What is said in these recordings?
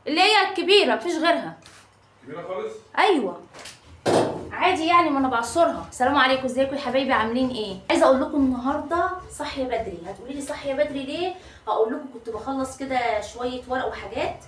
اللي هي الكبيره مفيش غيرها. كبيره خالص. ايوه عادي يعني، ما انا بعصرها. السلام عليكم، ازيكم يا حبايبي، عاملين ايه؟ عايزه اقول لكم النهارده صاحيه بدري. هتقولي لي صاحيه بدري ليه؟ هقول لكم كنت بخلص كده شويه ورق وحاجات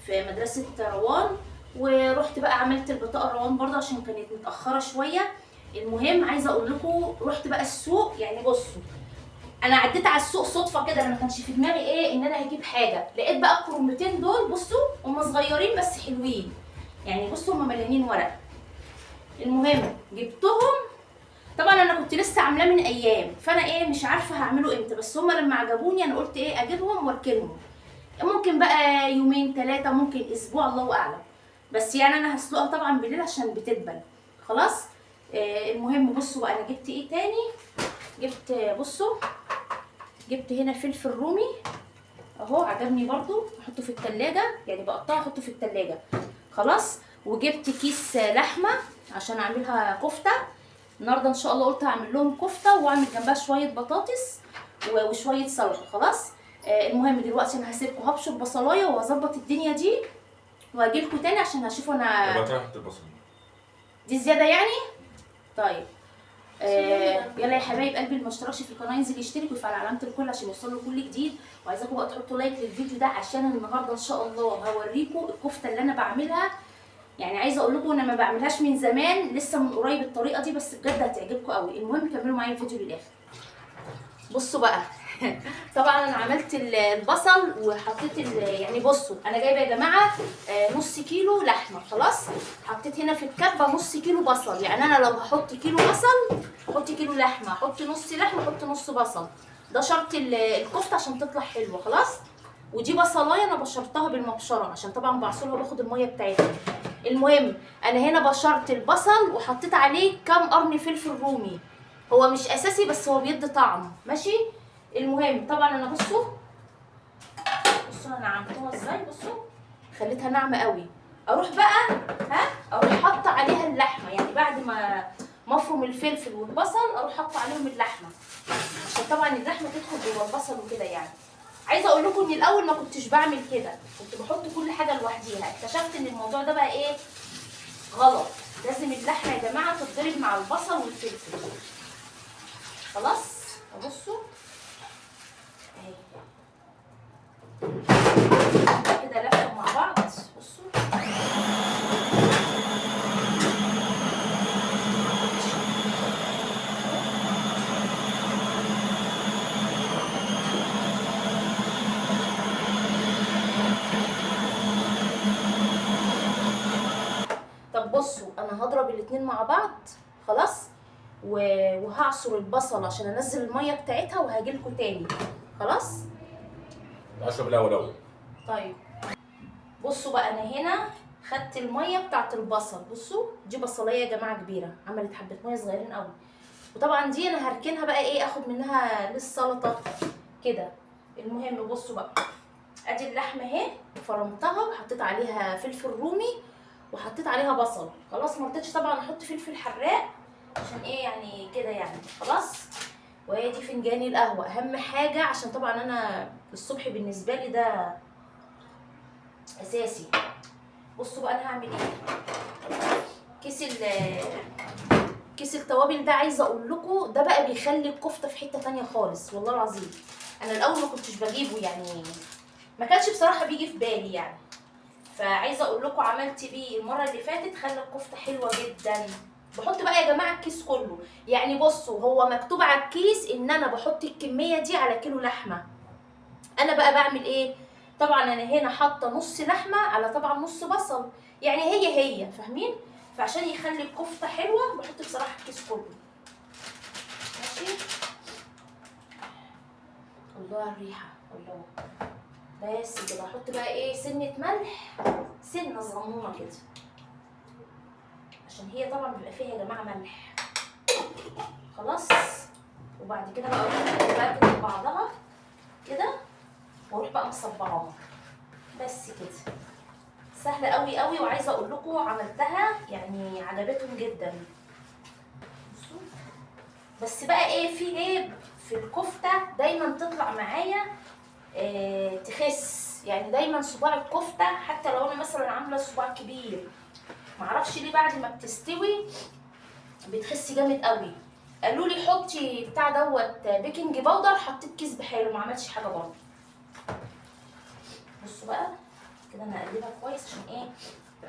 في مدرسه روان، ورحت بقى عملت البطاقه روان برضه عشان كانت متاخره شويه. المهم عايزه اقول لكم رحت بقى السوق. يعني بصوا، انا عديت على السوق صدفه كده، انا ما كانش في دماغي ايه ان انا هجيب حاجه. لقيت بقى الكرومتين دول، بصوا هم صغيرين بس حلوين يعني، بصوا هم مليانين ورق. المهم جبتهم. طبعا انا كنت لسه عاملاه من ايام، فانا ايه مش عارفه هعمله امتى، بس هما لما عجبوني انا قلت ايه اجيبهم واركنهم. ممكن بقى يومين ثلاثه، ممكن اسبوع، الله اعلم. بس يعني انا هسلقها طبعا بالليل عشان بتدبل خلاص. المهم بصوا بقى انا جبت ايه تاني. جبت بصوا، جبت هنا فلفل رومي اهو، عجبني برضو، احطه في التلاجة، يعني بقطعه احطه في التلاجة خلاص. وجبت كيس لحمه عشان اعملها كفته النهارده ان شاء الله. قلت هعمل لهم كفته واعمل جنبها شويه بطاطس وشويه سلطه خلاص. المهم دلوقتي انا هسيبكم هبشر بصلايه وهظبط الدنيا دي، وهاجي لكم تاني عشان هشوف انا. يبقى تحت البصل دي زياده يعني. طيب يلا يا حبايب قلبي، اللي ما اشتركش في القناه ينزل يشترك ويفعل علامه الكل عشان يوصل له كل جديد. وعايزاكم بقى تحطوا لايك للفيديو ده عشان النهارده ان شاء الله هوريكم الكفته اللي انا بعملها. يعني عايزه اقول لكم انا ما بعملهاش من زمان، لسه من قريب الطريقه دي، بس بجد هتعجبكم قوي. المهم كملوا معايا الفيديو للاخر. بصوا بقى طبعا انا عملت البصل وحطيت يعني بصوا انا جايبه يا جماعه نص كيلو لحمه خلاص. حطيت هنا في الكبه نص كيلو بصل. يعني انا لو هحط كيلو بصل احط كيلو لحمه، احط نص لحمه احط نص بصل. ده شرط الكفته عشان تطلع حلوه خلاص. ودي بصلايه انا بشرتها بالمبشره عشان طبعا بعصرها باخد الميه بتاعتها. المهم انا هنا بشرت البصل وحطيت عليه كام قرن فلفل رومي. هو مش اساسي بس هو بيدي طعم ماشي. المهم طبعا انا بصوا انا عملتها ازاي. بصوا خليتها ناعمه قوي. اروح بقى اروح حاطه عليها اللحمه، يعني بعد ما افرم الفلفل والبصل اروح حاطه عليهم اللحمه عشان طبعا اللحمه تدخل جوه البصل وكده يعني. عايزه اقول لكم ان الاول ما كنتش بعمل كده، كنت بحط كل حاجه لوحديها. اكتشفت ان الموضوع ده بقى ايه غلط. لازم اللحمه يا جماعه تتضرب مع البصل والفلفل خلاص. بصوا اهي كده لفه مع بعض. بصوا طب بصوا انا هضرب الاتنين مع بعض خلاص. وهعصر البصل عشان انزل الميه بتاعتها وهاجيلكوا تاني خلاص. اشرب الاول. طيب بصوا بقى انا هنا خدت الميه بتاعت البصل. بصوا دي بصلايه يا جماعه كبيره، عملت حبه ميه صغيرين قوي. وطبعا دي انا هركنها بقى ايه اخد منها للسلطه كده. المهم بصوا بقى ادي اللحمه اهي فرمتها وحطيت عليها فلفل رومي وحطيت عليها بصل خلاص. ما رضيتش طبعا احط فلفل حراق عشان ايه يعني كده يعني خلاص. وهي دي فنجان القهوه اهم حاجه عشان طبعا انا الصبح بالنسبه لي ده اساسي. بصوا بقى انا هعمل ايه. كيس التوابل ده عايزه اقول لكم ده بقى بيخلي الكفته في حته تانية خالص والله العظيم. انا الاول ما كنتش بجيبه يعني، ما كانش بصراحه بيجي في بالي يعني. فعايزه اقول لكم عملت بيه المره اللي فاتت خلى الكفته حلوه جدا. بحط بقى يا جماعه الكيس كله. يعني بصوا هو مكتوب على الكيس ان انا بحط الكميه دي على كيلو لحمه. انا بقى بعمل ايه. طبعا انا هنا حاطه نص لحمه على طبعا نص بصل، يعني هي فاهمين. فعشان يخلي الكفته حلوه بحط بصراحه الكيس كله ماشي. الله على الريحه الله. بس كده احط بقى ايه سنه ملح، سنه صغنونه كده عشان هي طبعا بيبقى فيها يا جماعه ملح خلاص. وبعد كده بقى اروح بقى كده بعضها كده واروح بقى مصبعاها بس كده. سهله قوي قوي. وعايزه اقول لكم عملتها يعني عجبتهم جدا. بصوا بس بقى ايه في عيب في الكفته دايما تطلع معايا تخس. يعني دايما صباع الكفته حتى لو انا مثلا عامله صباع كبير معرفش ليه بعد ما بتستوي بتخسي جامد قوي. قالوا لي حطي بتاع دوت بيكنج باودر، حطيت كيس بحاله ما عملش حاجه برضه. بصوا بقى كده انا اقلبها كويس عشان ايه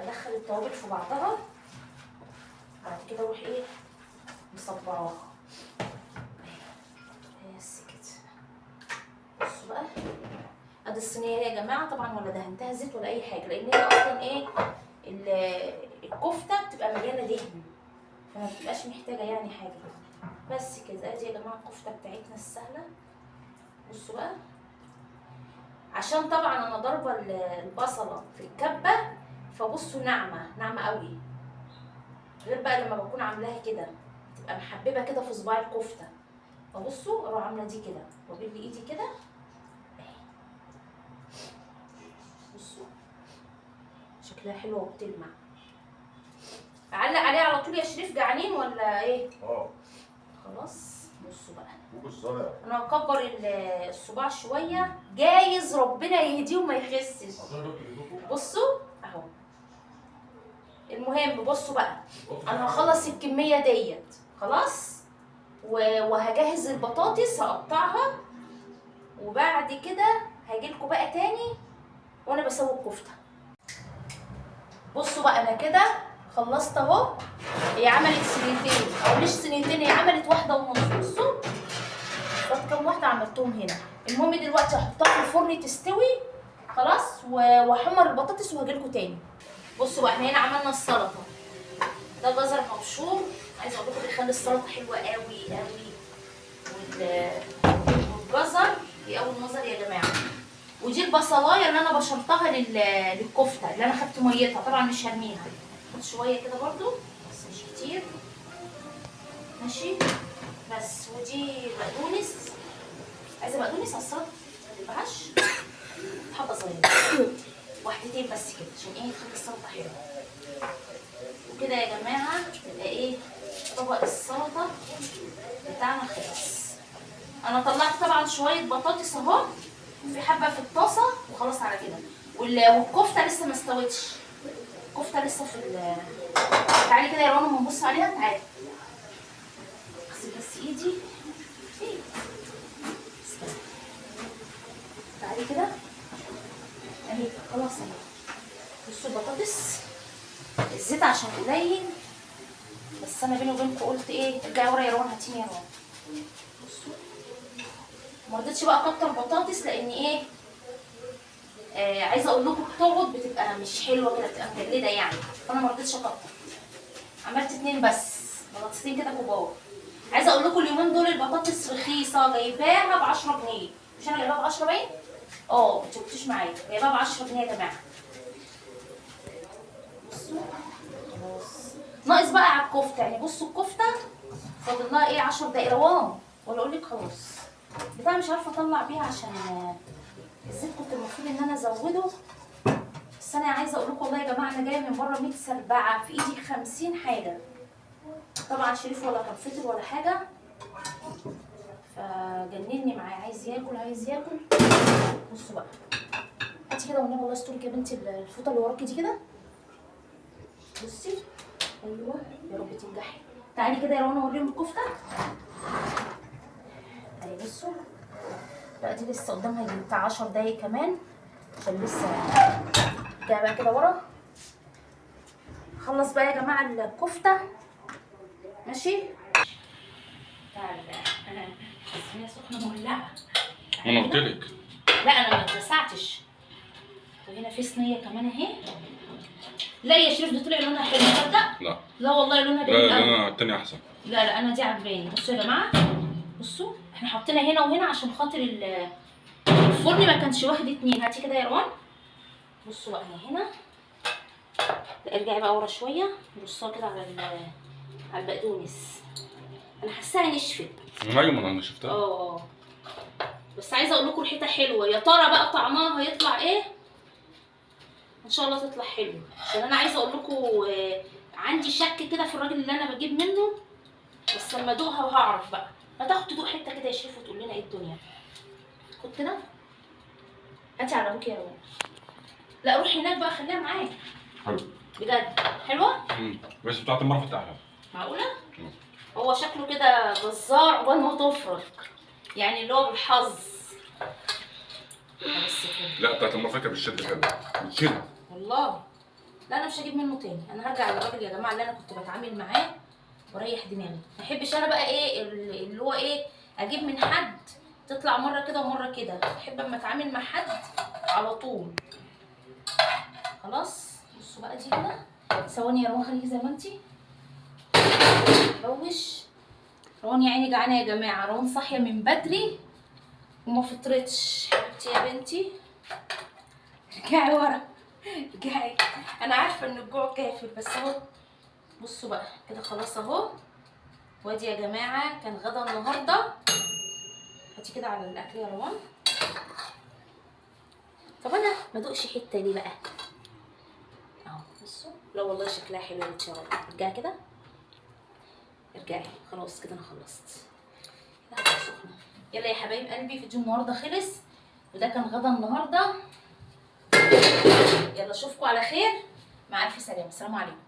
ادخل التوابل في بعضها، بعد كده اروح ايه مصبعاها بس كده. بصوا بقى ادي الصينيه يا جماعه، طبعا ولا دهنتها زيت ولا اي حاجه لان هي اصلا ايه الكفته بتبقى مليانه دهن فما بتبقاش محتاجه يعني حاجه. بس كده ادي يا جماعه الكفته بتاعتنا السهله. بصوا بقى عشان طبعا انا ضاربه البصله في الكبه فبصوا ناعمه قوي، غير بقى لما بكون عاملاها كده تبقى محببه كده في صباع الكفته. فبصوا اروح عامله دي كده واجيب لي ايدي كده اهي، بصوا شكلها حلوه وبتلمع. اعلق عليها على طول يا شريف جعانين ولا ايه؟ خلاص. بصوا بقى انا هكبر الصباع شويه جايز ربنا يهديه وما يخسش. بصوا اهو. المهم بصوا بقى انا هخلص الكميه ديت خلاص وهجهز البطاطس هقطعها وبعد كده هاجيلكوا بقى تاني وانا بسوي الكفته. بصوا بقى انا كده خلصت اهو. هي عملت صينيتين او مش صينيتين، هي عملت واحده ونص. بصوا خدت كام واحده عملتهم هنا. المهم دلوقتي هحطها في الفرن تستوي خلاص واحمر البطاطس وهجيلكوا تاني. بصوا بقى احنا هنا عملنا السلطه، ده جزر مبشور عايزه اقول لكم بيخلي السلطه حلوه قوي قوي، والجزر دي اول نظر يا جماعه. ودي البصلايه اللي انا بشرتها للكفته اللي انا خدت ميتها، طبعا مش هرميها، خد شويه كده برضو بس مش كتير ماشي. بس ودي بقدونس، عايزه بقدونس على السلطه متبقاش حبه صغيره واحدتين بس كده عشان ايه تخلي السلطه حلوه. وكده يا جماعه يبقى ايه طبق السلطه بتاعنا خلص. انا طلعت طبعا شويه بطاطس اهو في حبه في الطاسه وخلاص على كده. والكفته لسه ما استوتش، الكفته لسه في تعالي كده يا رنا هنبص عليها. تعالي اغسل بس ايدي ايه. تعالي كده اهي خلاص اهي. بصوا البطاطس الزيت عشان قليل بس انا بيني وبينكم قلت ايه ارجعي ورا يا روان هاتيني يا روان. بصوا ما رضيتش بقى اكتر بطاطس لان ايه عايزه اقول لكم بتقعد بتبقى مش حلوه كده بتبقى مجلده يعني، فانا ما رضيتش اكتر. عملت 2 بس بطاطستين كده كبار. عايزه اقول لكم اليومين دول البطاطس رخيصه، جايباها ب 10 جنيه. مش انا جايباها ب 10 باين؟ انتوا كنتوش معايا، جايباها ب 10 جنيه يا جماعه. بصوا خلاص ناقص بقى على الكفته يعني. بصوا الكفته فاضل لها ايه 10 دقايق روان ولا اقول لك خلاص بتاع مش عارفه اطلع بيها عشان الزيت كنت المفروض ان انا ازوده. بس انا عايزه اقول لكم والله يا جماعه انا جايه من بره متسربعه في ايدي 50 حاجه. طبعا شريف ولا كان فطر ولا حاجه فجنني معاه عايز ياكل. بصوا بقى هاتي كده والنبي الله يسترك يا بنتي الفوطه اللي وراكي دي كده. بصي ايوه يا رب تنجحي. تعالي كده يا رنا اوريهم الكفته اهي. بصوا بقى دي لسه قدامها يجي بتاع 10 دقايق كمان عشان لسه جايه بقى كده ورا. خلص بقى يا جماعه الكفته ماشي. تعالى بقى الصينيه سخنه مولعه. انا قلت لك لا انا ما اتلسعتش. وهنا في صينيه كمان اهي. لا يا شريف ده طلع لونها حلو تصدق؟ لا والله لونها جميل قوي. لا التانية احسن. لا انا دي عجباني. بصوا يا جماعه بصوا احنا حطينا هنا وهنا عشان خاطر الفرن ما كانش واخد 2. هاتي كده يا روان. بصوا بقى هنا ارجعي بقى ورا شويه بصوا كده على البقدونس. انا حاساها نشفت. ايوه ما انا شفتها. بس عايزه اقول لكم ريحتها حلوه، يا ترى بقى طعمها هيطلع ايه؟ ان شاء الله تطلع حلوه عشان انا عايزه اقول لكم عندي شك كده في الراجل اللي انا بجيب منه، بس لما ادوقها وهعرف بقى. ما تاخد تدوق حته كده يا شريف وتقول لنا ايه الدنيا. خد كده هاتي على ابوكي يا روان. لا روحي هناك بقى، خليها معاك. حلو. بجد حلوه. بس بتاعت المره اللي فاتت احلى. معقوله؟ هو شكله كده جزار عقبال ما تفرج، يعني اللي هو بالحظ. بس كده. لا بتاعت المره اللي فاتت بالشد حلو. بالشد. والله لا انا مش هجيب منه تاني، انا هرجع للراجل يا جماعه اللي انا كنت بتعامل معاه واريح دماغي. ما احبش انا بقى ايه اللي هو ايه اجيب من حد تطلع مره كده ومره كده. بحب اما اتعامل مع حد على طول. خلاص بصوا بقى دي كده. ثواني يا روان، خليكي زي ما انتي. روش. روان يا عيني جعانه يا جماعه، روان صاحيه من بدري وما فطرتش. حبيبتي يا بنتي ارجعي ورا، ارجعي. انا عارفه ان الجوع كافر بس اهو. بصوا بقى كده خلاص اهو. وادي يا جماعه كان غدا النهارده. هاتي كده على الاكل يا روان. طب انا ما ادوقش حته ليه بقى؟ اهو بصوا. لا والله شكلها حلو ان شاء الله. ارجعي كده، ارجعي. خلاص كده انا خلصت. لا سخنه. يلا يا حبايب قلبي، فيديو النهارده خلص وده كان غدا النهارده. يلا اشوفكم على خير، مع الف سلامه. السلام عليكم.